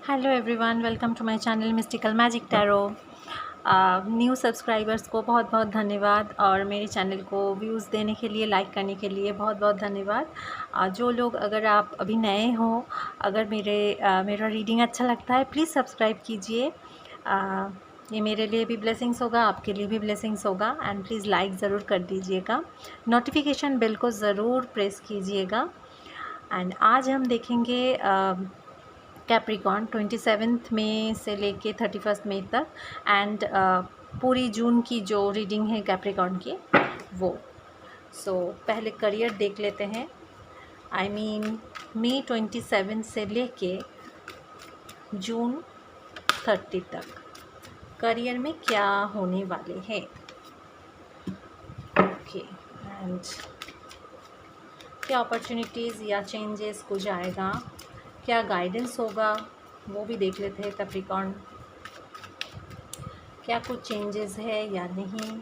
Hello everyone, welcome to my channel mystical magic tarot. New subscribers को बहुत बहुत धन्यवाद और मेरे चैनल को व्यूज़ देने के लिए, लाइक करने के लिए बहुत बहुत धन्यवाद। जो लोग, अगर आप अभी नए हो, अगर मेरा रीडिंग अच्छा लगता है, प्लीज़ सब्सक्राइब कीजिए। ये मेरे लिए भी ब्लेसिंग्स होगा, आपके लिए भी ब्लेसिंग्स होगा। एंड प्लीज़ लाइक ज़रूर कर दीजिएगा, नोटिफिकेशन बेल को ज़रूर प्रेस कीजिएगा। एंड आज हम देखेंगे कैप्रिकॉर्न 27 मई से लेके 31 मई तक एंड पूरी जून की जो रीडिंग है कैप्रिकॉर्न की वो। पहले करियर देख लेते हैं। मई 27 से लेके जून 30 तक करियर में क्या होने वाले हैं। ओके, एंड क्या अपॉर्चुनिटीज़ या चेंजेस कुछ आएगा, क्या गाइडेंस होगा, वो भी देख लेते हैं। कैप्रिकॉर्न, क्या कुछ चेंजेस है या नहीं।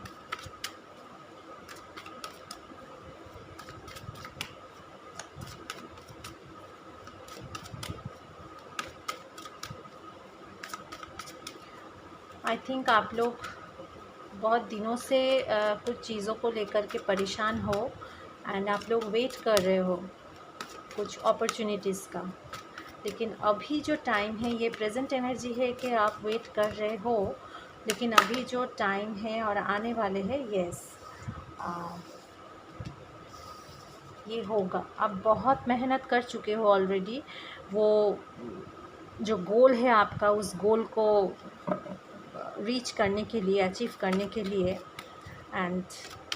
आई थिंक आप लोग बहुत दिनों से कुछ चीज़ों को लेकर के परेशान हो एंड आप लोग वेट कर रहे हो कुछ अपॉर्चुनिटीज़ का। लेकिन अभी जो टाइम है, ये प्रेजेंट एनर्जी है कि आप वेट कर रहे हो, लेकिन अभी जो टाइम है और आने वाले हैं, यस ये होगा। आप बहुत मेहनत कर चुके हो ऑलरेडी। वो जो गोल है आपका, उस गोल को रीच करने के लिए, अचीव करने के लिए, and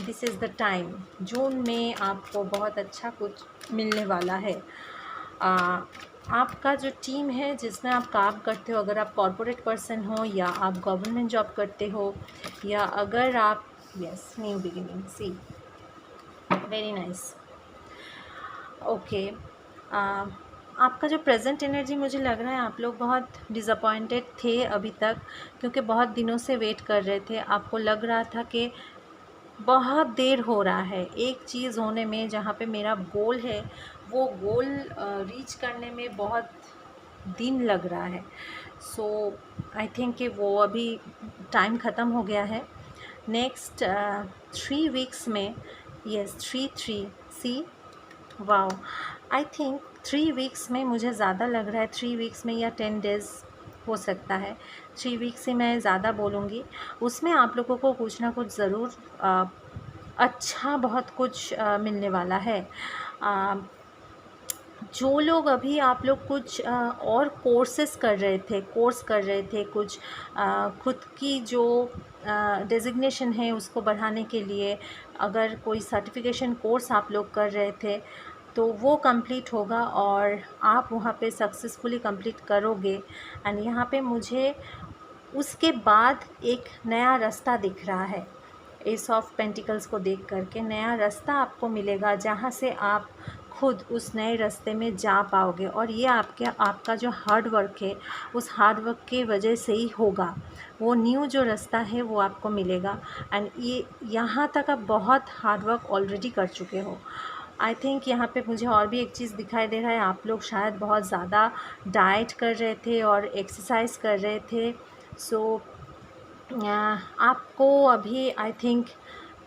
this is the time. जून में आपको बहुत अच्छा कुछ मिलने वाला है। आपका जो टीम है जिसमें आप काम करते हो, अगर आप कॉर्पोरेट पर्सन हो या आप गवर्नमेंट जॉब करते हो, या अगर आप यस न्यू बिगिनिंग, सी वेरी नाइस। ओके, आपका जो प्रेजेंट एनर्जी, मुझे लग रहा है आप लोग बहुत डिसअपॉइंटेड थे अभी तक, क्योंकि बहुत दिनों से वेट कर रहे थे। आपको लग रहा था कि बहुत देर हो रहा है एक चीज़ होने में, जहाँ पे मेरा गोल है वो गोल रीच करने में बहुत दिन लग रहा है। सो आई थिंक कि वो अभी टाइम ख़त्म हो गया है। नेक्स्ट 3 वीक्स में, yes 3 see, wow, I think 3 weeks में, मुझे ज़्यादा लग रहा है 3 वीक्स में या 10 डेज़ हो सकता है। 3 वीक्स से मैं ज़्यादा बोलूँगी। उसमें आप लोगों को कुछ ना कुछ ज़रूर अच्छा बहुत कुछ मिलने वाला है। जो लोग अभी, आप लोग कुछ और कोर्स कर रहे थे कुछ खुद की जो डेजिग्नेशन है उसको बढ़ाने के लिए, अगर कोई सर्टिफिकेशन कोर्स आप लोग कर रहे थे तो वो कंप्लीट होगा और आप वहाँ पे सक्सेसफुली कंप्लीट करोगे। एंड यहाँ पे मुझे उसके बाद एक नया रास्ता दिख रहा है। एस ऑफ पेंटिकल्स को देख करके नया रास्ता आपको मिलेगा, जहाँ से आप खुद उस नए रास्ते में जा पाओगे। और ये आपका जो हार्ड वर्क है, उस हार्ड वर्क के वजह से ही होगा। वो न्यू जो रास्ता है वो आपको मिलेगा। एंड ये यहाँ तक आप बहुत हार्ड वर्क ऑलरेडी कर चुके हो। आई थिंक यहाँ पे मुझे और भी एक चीज़ दिखाई दे रहा है, आप लोग शायद बहुत ज़्यादा डाइट कर रहे थे और एक्सरसाइज कर रहे थे। सो आपको अभी आई थिंक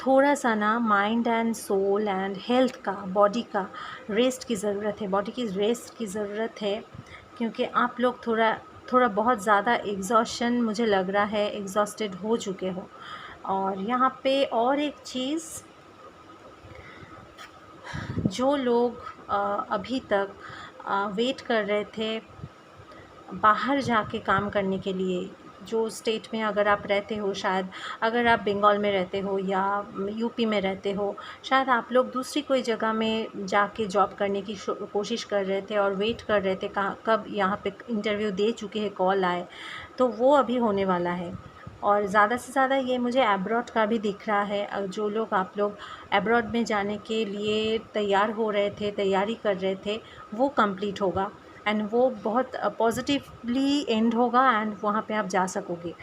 थोड़ा सा ना mind and soul and health का, बॉडी का रेस्ट की ज़रूरत है, बॉडी की रेस्ट की ज़रूरत है, क्योंकि आप लोग थोड़ा बहुत ज़्यादा एग्जॉशन, मुझे लग रहा है एग्जॉस्टेड हो चुके हो। और यहाँ पे और एक चीज़, जो लोग अभी तक वेट कर रहे थे बाहर जाके काम करने के लिए, जो स्टेट में अगर आप रहते हो, शायद अगर आप बंगाल में रहते हो या यूपी में रहते हो, शायद आप लोग दूसरी कोई जगह में जाके जॉब करने की कोशिश कर रहे थे और वेट कर रहे थे कब यहाँ पे इंटरव्यू दे चुके हैं, कॉल आए, तो वो अभी होने वाला है। और ज़्यादा से ज़्यादा ये मुझे एब्रॉड का भी दिख रहा है। जो लोग, आप लोग एब्रॉड में जाने के लिए तैयार हो रहे थे, तैयारी कर रहे थे, वो कंप्लीट होगा एंड वो बहुत पॉजिटिवली एंड होगा एंड वहाँ पे आप जा सकोगे।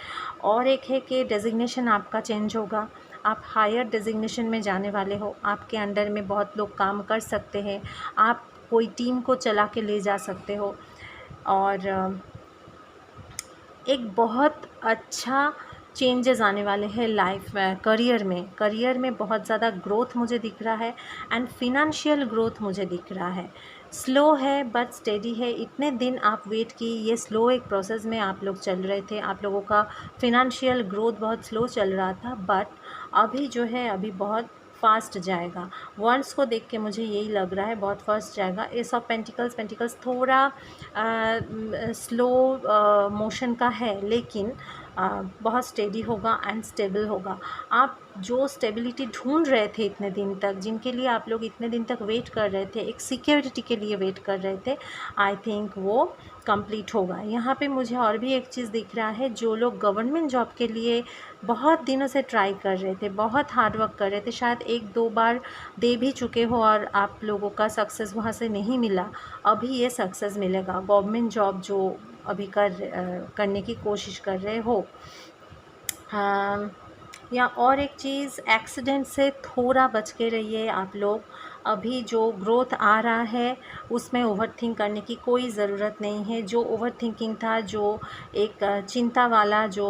और एक है कि डेजिग्नेशन आपका चेंज होगा, आप हायर डेजिग्नेशन में जाने वाले हो। आपके अंडर में बहुत लोग काम कर सकते हैं, आप कोई टीम को चला के ले जा सकते हो। और एक बहुत अच्छा चेंजेस आने वाले हैं लाइफ में, करियर में बहुत ज़्यादा ग्रोथ मुझे दिख रहा है एंड फिनेंशियल ग्रोथ मुझे दिख रहा है। स्लो है बट स्टेडी है। इतने दिन आप वेट की, ये स्लो एक प्रोसेस में आप लोग चल रहे थे, आप लोगों का फिनेंशियल ग्रोथ बहुत स्लो चल रहा था, बट अभी जो है अभी बहुत फास्ट जाएगा। वंस को देख के मुझे यही लग रहा है बहुत फास्ट जाएगा। एस ऑफ पेंटिकल्स थोड़ा स्लो मोशन का है, लेकिन बहुत स्टेडी होगा एंड स्टेबल होगा। आप जो स्टेबिलिटी ढूंढ रहे थे इतने दिन तक, जिनके लिए आप लोग इतने दिन तक वेट कर रहे थे, एक सिक्योरिटी के लिए वेट कर रहे थे, आई थिंक वो कंप्लीट होगा। यहाँ पे मुझे और भी एक चीज़ दिख रहा है, जो लोग गवर्नमेंट जॉब के लिए बहुत दिनों से ट्राई कर रहे थे, बहुत हार्ड वर्क कर रहे थे, शायद 1-2 बार दे भी चुके हो और आप लोगों का सक्सेस वहाँ से नहीं मिला, अभी ये सक्सेस मिलेगा। गवर्नमेंट जॉब जो अभी करने की कोशिश कर रहे हो। या और एक चीज़, एक्सीडेंट से थोड़ा बच के रहिए आप लोग। अभी जो ग्रोथ आ रहा है उसमें ओवरथिंक करने की कोई ज़रूरत नहीं है। जो ओवरथिंकिंग था, जो एक चिंता वाला, जो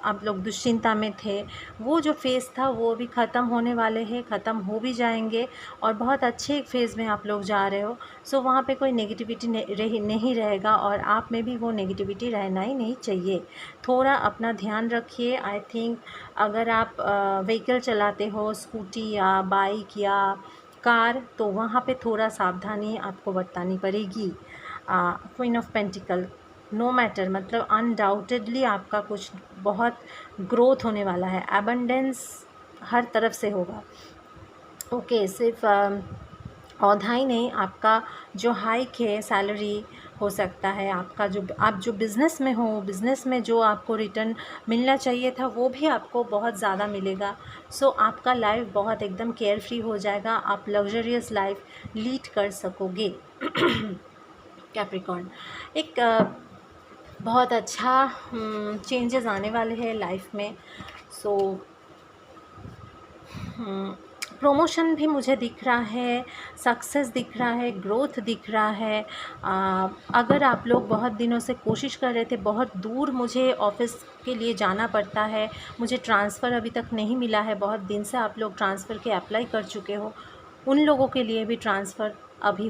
आप लोग दुश्चिंता में थे, वो जो फ़ेज़ था वो भी ख़त्म होने वाले हैं, ख़त्म हो भी जाएंगे और बहुत अच्छे एक फ़ेज़ में आप लोग जा रहे हो। सो वहाँ पे कोई नेगेटिविटी नहीं रहेगा और आप में भी वो नेगेटिविटी रहना ही नहीं चाहिए। थोड़ा अपना ध्यान रखिए। आई थिंक अगर आप व्हीकल चलाते हो, स्कूटी या बाइक या कार, तो वहाँ पे थोड़ा सावधानी आपको बरतनी पड़ेगी। Queen of pentacle, no matter, मतलब अनडाउटेडली आपका कुछ बहुत ग्रोथ होने वाला है, एबंडेंस हर तरफ से होगा। ओके, सिर्फ औधा ही नहीं, आपका जो हाइक है, सैलरी हो सकता है, आपका जो आप जो बिज़नेस में हो, बिज़नेस में जो आपको रिटर्न मिलना चाहिए था वो भी आपको बहुत ज़्यादा मिलेगा। सो आपका लाइफ बहुत एकदम केयर फ्री हो जाएगा, आप लग्जरियस लाइफ लीड कर सकोगे। कैप्रिकॉर्न, एक बहुत अच्छा चेंजेस आने वाले हैं लाइफ में। सो प्रमोशन भी मुझे दिख रहा है, सक्सेस दिख रहा है, ग्रोथ दिख रहा है। अगर आप लोग बहुत दिनों से कोशिश कर रहे थे, बहुत दूर मुझे ऑफ़िस के लिए जाना पड़ता है, मुझे ट्रांसफ़र अभी तक नहीं मिला है, बहुत दिन से आप लोग ट्रांसफ़र के अप्लाई कर चुके हो, उन लोगों के लिए भी ट्रांसफ़र अभी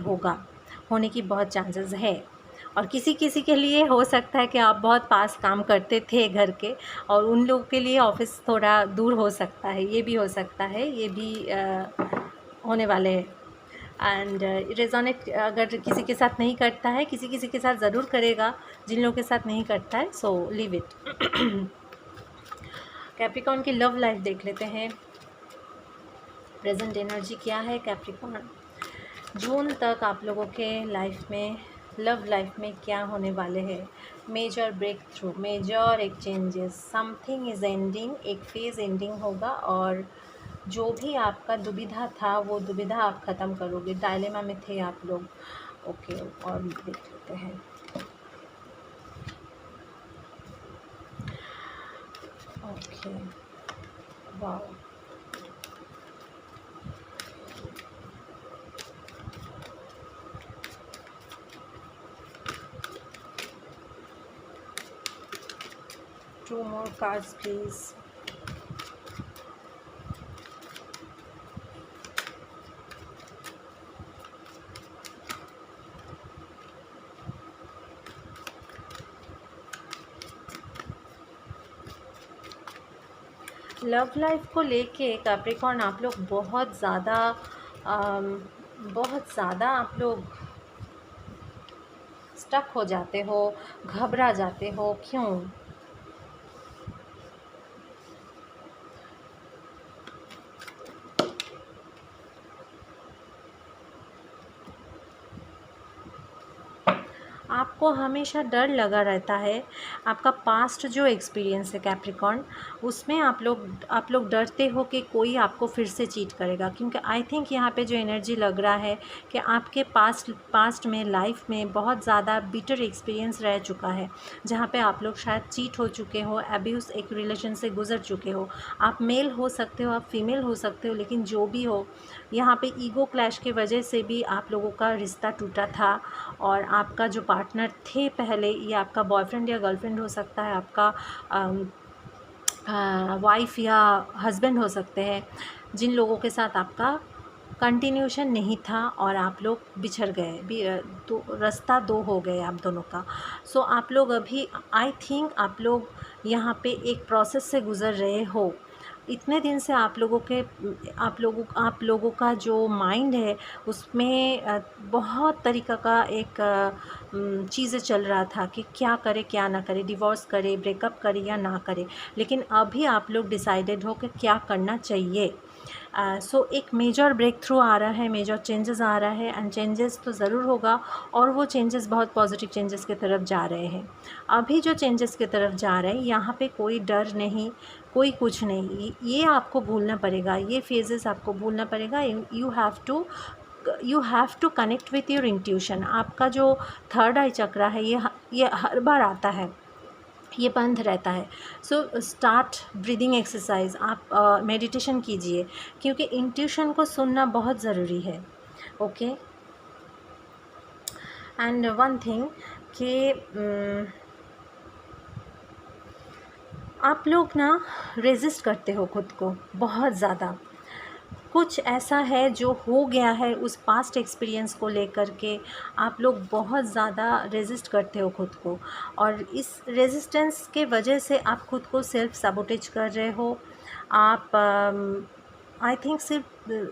होने की बहुत चांसेस है। और किसी किसी के लिए हो सकता है कि आप बहुत पास काम करते थे घर के, और उन लोगों के लिए ऑफ़िस थोड़ा दूर हो सकता है, ये भी हो सकता है, ये भी होने वाले हैं। एंड रेजोनेट अगर किसी के साथ नहीं करता है, किसी किसी के साथ ज़रूर करेगा, जिन लोगों के साथ नहीं करता है, सो लीव इट। कैप्रिकॉर्न की लव लाइफ देख लेते हैं, प्रेजेंट एनर्जी क्या है कैप्रिकॉर्न। जून तक आप लोगों के लाइफ में, लव लाइफ में क्या होने वाले हैं। मेजर ब्रेक थ्रू, मेजर एक चेंजेस, समथिंग इज़ एंडिंग, एक फेज़ एंडिंग होगा, और जो भी आपका दुविधा था वो दुविधा आप ख़त्म करोगे। डायलेमा में थे आप लोग। ओके, और देख लेते हैं। Okay, wow, two more cards please. Love life को लेके कैप्रिकॉर्न आप लोग बहुत ज़्यादा आप लोग स्टक हो जाते हो, घबरा जाते हो। क्यों? आपको हमेशा डर लगा रहता है। आपका पास्ट जो एक्सपीरियंस है कैप्रिकॉर्न, उसमें आप लोग डरते हो कि कोई आपको फिर से चीट करेगा, क्योंकि आई थिंक यहाँ पे जो एनर्जी लग रहा है कि आपके पास्ट में, लाइफ में बहुत ज़्यादा बिटर एक्सपीरियंस रह चुका है, जहाँ पे आप लोग शायद चीट हो चुके हो, अब्यूज़ एक रिलेशन से गुजर चुके हो। आप मेल हो सकते हो, आप फीमेल हो सकते हो, लेकिन जो भी हो, यहाँ पे ईगो क्लैश की वजह से भी आप लोगों का रिश्ता टूटा था, और आपका जो पार्टनर पार्टनर थे पहले, ये आपका बॉयफ्रेंड या गर्लफ्रेंड हो सकता है, आपका वाइफ़ या हस्बैंड हो सकते हैं, जिन लोगों के साथ आपका कंटिन्यूशन नहीं था और आप लोग बिछड़ गए, तो रास्ता दो हो गए आप दोनों का। सो आप लोग अभी, आई थिंक आप लोग यहाँ पे एक प्रोसेस से गुज़र रहे हो। इतने दिन से आप लोगों का जो माइंड है उसमें बहुत तरीक़ा का एक चीज़ें चल रहा था कि क्या करे क्या ना करे, डिवोर्स करे, ब्रेकअप करे या ना करे। लेकिन अभी आप लोग डिसाइडेड हो कि क्या करना चाहिए। सो एक मेजर ब्रेक थ्रू आ रहा है, मेजर चेंजेस आ रहा है, एंड चेंजेस तो ज़रूर होगा, और वो चेंजेस बहुत पॉजिटिव चेंजेस की तरफ जा रहे हैं। अभी जो चेंजेस की तरफ जा रहे हैं यहाँ पे कोई डर नहीं, कोई कुछ नहीं, ये आपको भूलना पड़ेगा, ये फेजेस आपको भूलना पड़ेगा। You have to connect with your intuition. आपका जो थर्ड आई चक्रा है ये हर बार आता है, ये बंद रहता है। सो स्टार्ट ब्रीदिंग एक्सरसाइज, आप मेडिटेशन कीजिए, क्योंकि इंट्यूशन को सुनना बहुत ज़रूरी है। ओके, एंड वन थिंग कि आप लोग ना रेजिस्ट करते हो खुद को बहुत ज़्यादा। कुछ ऐसा है जो हो गया है, उस पास्ट एक्सपीरियंस को लेकर के आप लोग बहुत ज़्यादा रेजिस्ट करते हो खुद को, और इस रेजिस्टेंस के वजह से आप खुद को सेल्फ सैबोटेज कर रहे हो। आप आई थिंक सिर्फ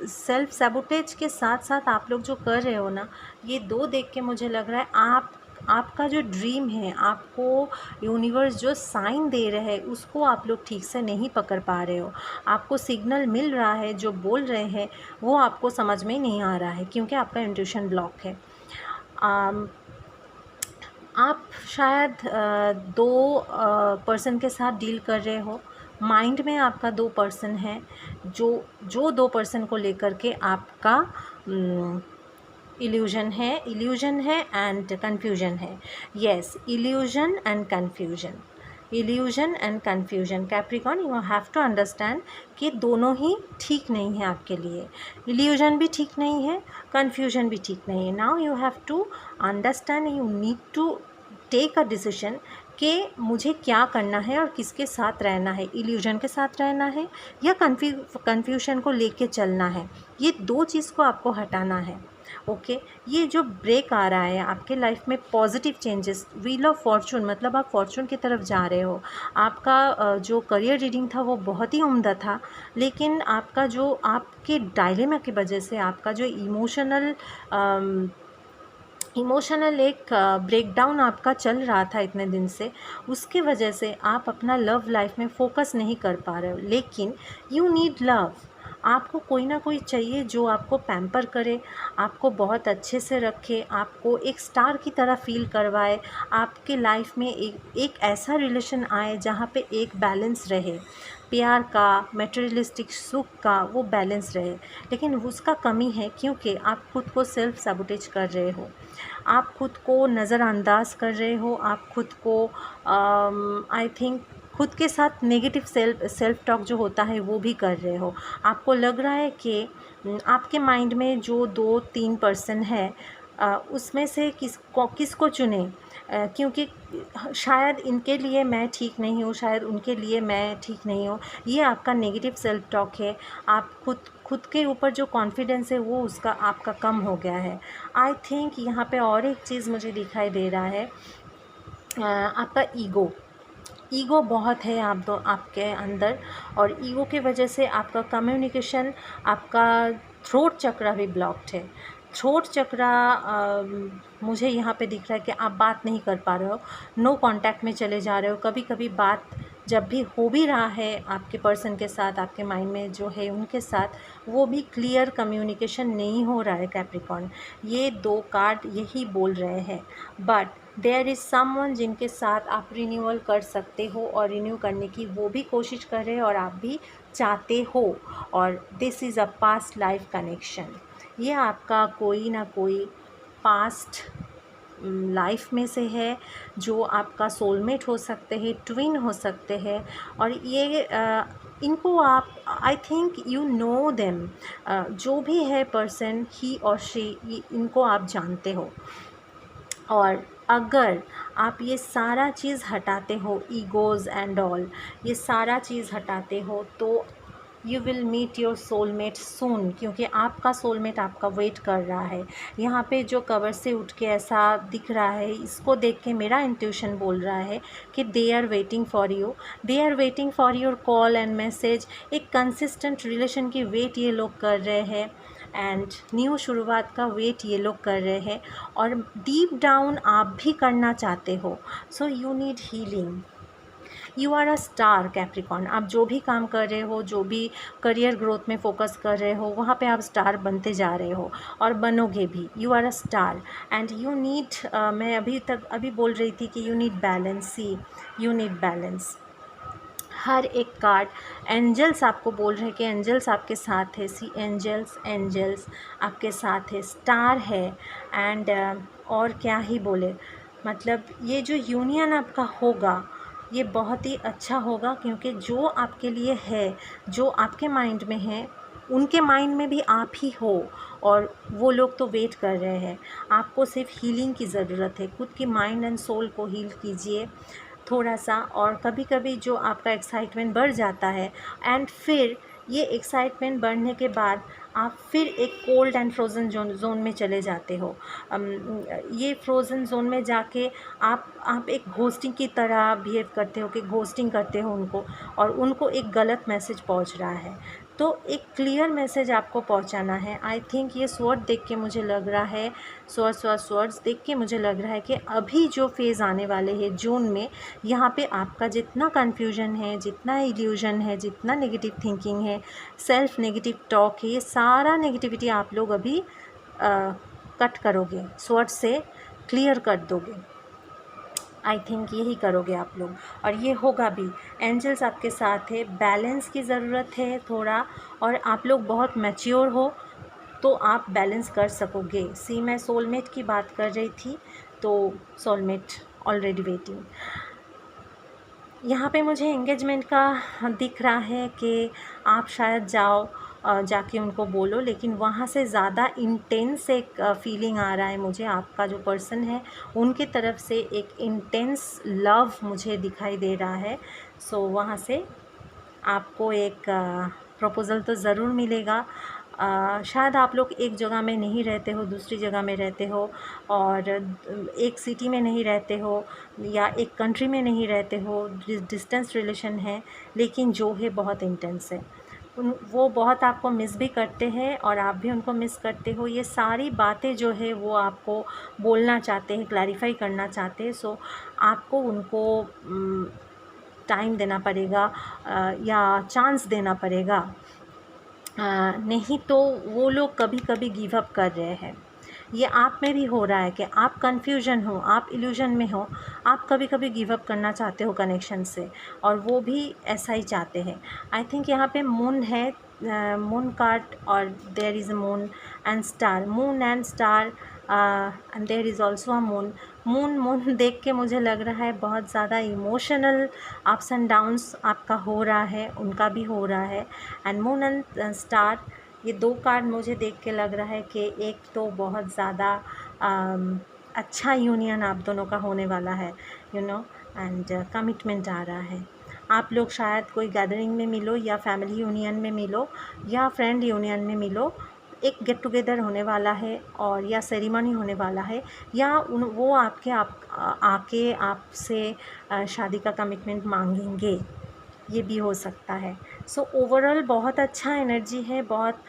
सेल्फ सैबोटेज के साथ साथ आप लोग जो कर रहे हो ना, ये दो देख के मुझे लग रहा है आपका जो ड्रीम है, आपको यूनिवर्स जो साइन दे रहे हैं उसको आप लोग ठीक से नहीं पकड़ पा रहे हो। आपको सिग्नल मिल रहा है, जो बोल रहे हैं वो आपको समझ में नहीं आ रहा है, क्योंकि आपका इंट्यूशन ब्लॉक है। आप शायद दो पर्सन के साथ डील कर रहे हो। माइंड में आपका दो पर्सन है, जो दो पर्सन को लेकर के आपका इल्यूजन है एंड कन्फ्यूजन है। Yes, illusion and confusion. Capricorn, you have to understand कि दोनों ही ठीक नहीं है आपके लिए। इल्यूजन भी ठीक नहीं है, कन्फ्यूजन भी ठीक नहीं है। Now you have to understand, you need to take a decision कि मुझे क्या करना है और किसके साथ रहना है। इल्यूजन के साथ रहना है या कन्फ्यूजन को लेके चलना है। ये दो चीज़ को आपको हटाना है। ओके, ये जो ब्रेक आ रहा है आपके लाइफ में, positive changes, wheel of Fortune, मतलब आप फॉर्चून की तरफ जा रहे हो। आपका जो करियर रीडिंग था वो बहुत ही उम्दा था, लेकिन आपका जो आपके डायलेमा की वजह से आपका जो इमोशनल एक ब्रेकडाउन आपका चल रहा था इतने दिन से, उसके वजह से आप अपना लव लाइफ में फोकस नहीं कर पा रहे हो। लेकिन यू नीड लव, आपको कोई ना कोई चाहिए जो आपको पैम्पर करे, आपको बहुत अच्छे से रखे, आपको एक स्टार की तरह फील करवाए। आपके लाइफ में एक ऐसा रिलेशन आए जहाँ पे एक बैलेंस रहे, प्यार का, मटेरियलिस्टिक सुख का, वो बैलेंस रहे। लेकिन उसका कमी है, क्योंकि आप खुद को सेल्फ सैबोटेज कर रहे हो, आप खुद को नज़रअंदाज कर रहे हो, आप खुद को आई थिंक खुद के साथ नेगेटिव सेल्फ टॉक जो होता है वो भी कर रहे हो। आपको लग रहा है कि आपके माइंड में जो 2-3 पर्सन है, उसमें से किसको चुने, क्योंकि शायद इनके लिए मैं ठीक नहीं हूँ, शायद उनके लिए मैं ठीक नहीं हूँ। ये आपका नेगेटिव सेल्फ टॉक है। आप खुद के ऊपर जो कॉन्फिडेंस है वो उसका आपका कम हो गया है। आई थिंक यहाँ पे और एक चीज़ मुझे दिखाई दे रहा है, आपका ईगो बहुत है आपके अंदर, और ईगो की वजह से आपका कम्युनिकेशन, आपका थ्रोट चक्रा भी ब्लॉक्ड है। थ्रोट चक्रा मुझे यहाँ पे दिख रहा है कि आप बात नहीं कर पा रहे हो, नो कांटेक्ट में चले जा रहे हो। कभी कभी बात जब भी हो भी रहा है आपके पर्सन के साथ, आपके माइंड में जो है उनके साथ, वो भी क्लियर कम्युनिकेशन नहीं हो रहा है कैप्रिकॉर्न। ये 2 कार्ड यही बोल रहे हैं। बट देयर इज़ समवन जिनके साथ आप रिन्यूअल कर सकते हो, और रिन्यू करने की वो भी कोशिश कर रहे हैं और आप भी चाहते हो, और this is a past life connection. ये आपका कोई ना कोई पास्ट लाइफ में से है, जो आपका सोलमेट हो सकते हैं, ट्विन हो सकते हैं, और ये इनको आप, I think you know them, जो भी है पर्सन, ही और शी, इनको आप जानते हो। और अगर आप ये सारा चीज़ हटाते हो, ईगोज़ एंड ऑल, ये सारा चीज़ हटाते हो, तो you will meet your soulmate soon, क्योंकि आपका सोलमेट आपका वेट कर रहा है। यहाँ पे जो कवर से उठ के ऐसा दिख रहा है, इसको देख के मेरा इंट्यूशन बोल रहा है कि they are waiting for you, they are waiting for your call and message. एक कंसिस्टेंट रिलेशन की वेट ये लोग कर रहे हैं, एंड न्यू शुरुआत का वेट ये लोग कर रहे हैं, और डीप डाउन आप भी करना चाहते हो। So you need healing. You are a star Capricorn. आप जो भी काम कर रहे हो, जो भी करियर ग्रोथ में फोकस कर रहे हो, वहाँ पे आप स्टार बनते जा रहे हो और बनोगे भी। You are a star and you need, मैं अभी बोल रही थी कि you need balance. See, you need balance. हर एक कार्ड, एंजल्स आपको बोल रहे हैं कि एंजल्स आपके साथ है। सी, एंजल्स आपके साथ है, स्टार है, एंड और क्या ही बोले, मतलब ये जो यूनियन आपका होगा ये बहुत ही अच्छा होगा, क्योंकि जो आपके लिए है, जो आपके माइंड में है, उनके माइंड में भी आप ही हो, और वो लोग तो वेट कर रहे हैं। आपको सिर्फ हीलिंग की ज़रूरत है। खुद की माइंड एंड सोल को हील कीजिए थोड़ा सा, और कभी कभी जो आपका एक्साइटमेंट बढ़ जाता है, एंड फिर ये एक्साइटमेंट बढ़ने के बाद आप फिर एक कोल्ड एंड फ्रोज़न जोन में चले जाते हो। ये फ्रोज़न जोन में जाके आप एक घोस्टिंग की तरह बिहेव करते हो, कि घोस्टिंग करते हो उनको, और उनको एक गलत मैसेज पहुंच रहा है। तो एक क्लियर मैसेज आपको पहुंचाना है। आई थिंक ये स्वॉर्ड देख के मुझे लग रहा है, स्वॉर्ड्स देख के मुझे लग रहा है कि अभी जो फेज़ आने वाले हैं जून में, यहाँ पे आपका जितना कन्फ्यूजन है, जितना इल्यूजन है, जितना नेगेटिव थिंकिंग है, सेल्फ नेगेटिव टॉक है, ये सारा नेगेटिविटी आप लोग अभी कट करोगे, स्वॉर्ड से क्लियर कर दोगे। आई थिंक यही करोगे आप लोग, और ये होगा भी। एंजल्स आपके साथ है। बैलेंस की ज़रूरत है थोड़ा, और आप लोग बहुत मैच्योर हो तो आप बैलेंस कर सकोगे। सी, मैं सोलमेट की बात कर रही थी, तो सोलमेट ऑलरेडी वेटिंग। यहाँ पे मुझे एंगेजमेंट का दिख रहा है कि आप शायद जाके उनको बोलो, लेकिन वहाँ से ज़्यादा इंटेंस एक फीलिंग आ रहा है मुझे। आपका जो पर्सन है उनकी तरफ से एक इंटेंस लव मुझे दिखाई दे रहा है। सो वहाँ से आपको एक प्रपोज़ल तो ज़रूर मिलेगा। शायद आप लोग एक जगह में नहीं रहते हो, दूसरी जगह में रहते हो, और एक सिटी में नहीं रहते हो, या एक कंट्री में नहीं रहते हो, डिस्टेंस रिलेशन है, लेकिन जो है बहुत इंटेंस है। वो बहुत आपको मिस भी करते हैं, और आप भी उनको मिस करते हो। ये सारी बातें जो है वो आपको बोलना चाहते हैं, क्लैरिफाई करना चाहते हैं। सो आपको उनको टाइम देना पड़ेगा, या चांस देना पड़ेगा, नहीं तो वो लोग कभी कभी गिव अप कर रहे हैं। ये आप में भी हो रहा है कि आप कन्फ्यूजन हो, आप इल्यूजन में हो, आप कभी कभी गिव अप करना चाहते हो कनेक्शन से, और वो भी ऐसा ही चाहते हैं। आई थिंक यहाँ पे मून है, मून कार्ड, और there is a moon and star, moon and star, and there is also a moon. Moon देख के मुझे लग रहा है बहुत ज़्यादा इमोशनल अप्स एंड डाउन्स आपका हो रहा है, उनका भी हो रहा है। एंड मून एंड स्टार, ये दो कार्ड मुझे देख के लग रहा है कि एक तो बहुत ज़्यादा अच्छा यूनियन आप दोनों का होने वाला है, एंड कमिटमेंट आ रहा है। आप लोग शायद कोई गैदरिंग में मिलो, या फैमिली यूनियन में मिलो, या फ्रेंड यूनियन में मिलो। एक गेट टुगेदर होने वाला है, और या सेरेमनी होने वाला है, या वो आके आपसे शादी का कमिटमेंट मांगेंगे, ये भी हो सकता है। सो ओवरऑल बहुत अच्छा एनर्जी है। बहुत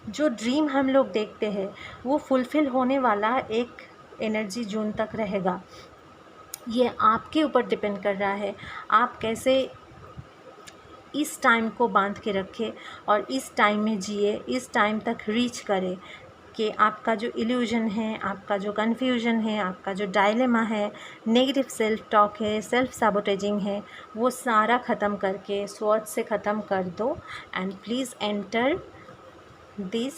जो ड्रीम हम लोग देखते हैं वो फुलफ़िल होने वाला एक एनर्जी जून तक रहेगा। ये आपके ऊपर डिपेंड कर रहा है, आप कैसे इस टाइम को बांध के रखें और इस टाइम में जिए, इस टाइम तक रीच करें कि आपका जो इल्यूजन है, आपका जो कन्फ्यूजन है, आपका जो डायलेमा है, नेगेटिव सेल्फ टॉक है, सेल्फ सैबोटेजिंग है, वो सारा ख़त्म करके स्वॉर्ड से ख़त्म कर दो, and please enter this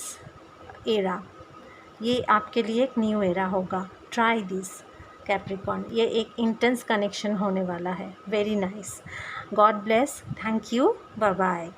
era. ये आपके लिए एक न्यू एरा होगा। ट्राई दिस कैप्रिकॉर्न, ये एक इंटेंस कनेक्शन होने वाला है। Very nice. God bless. Thank you. Bye bye.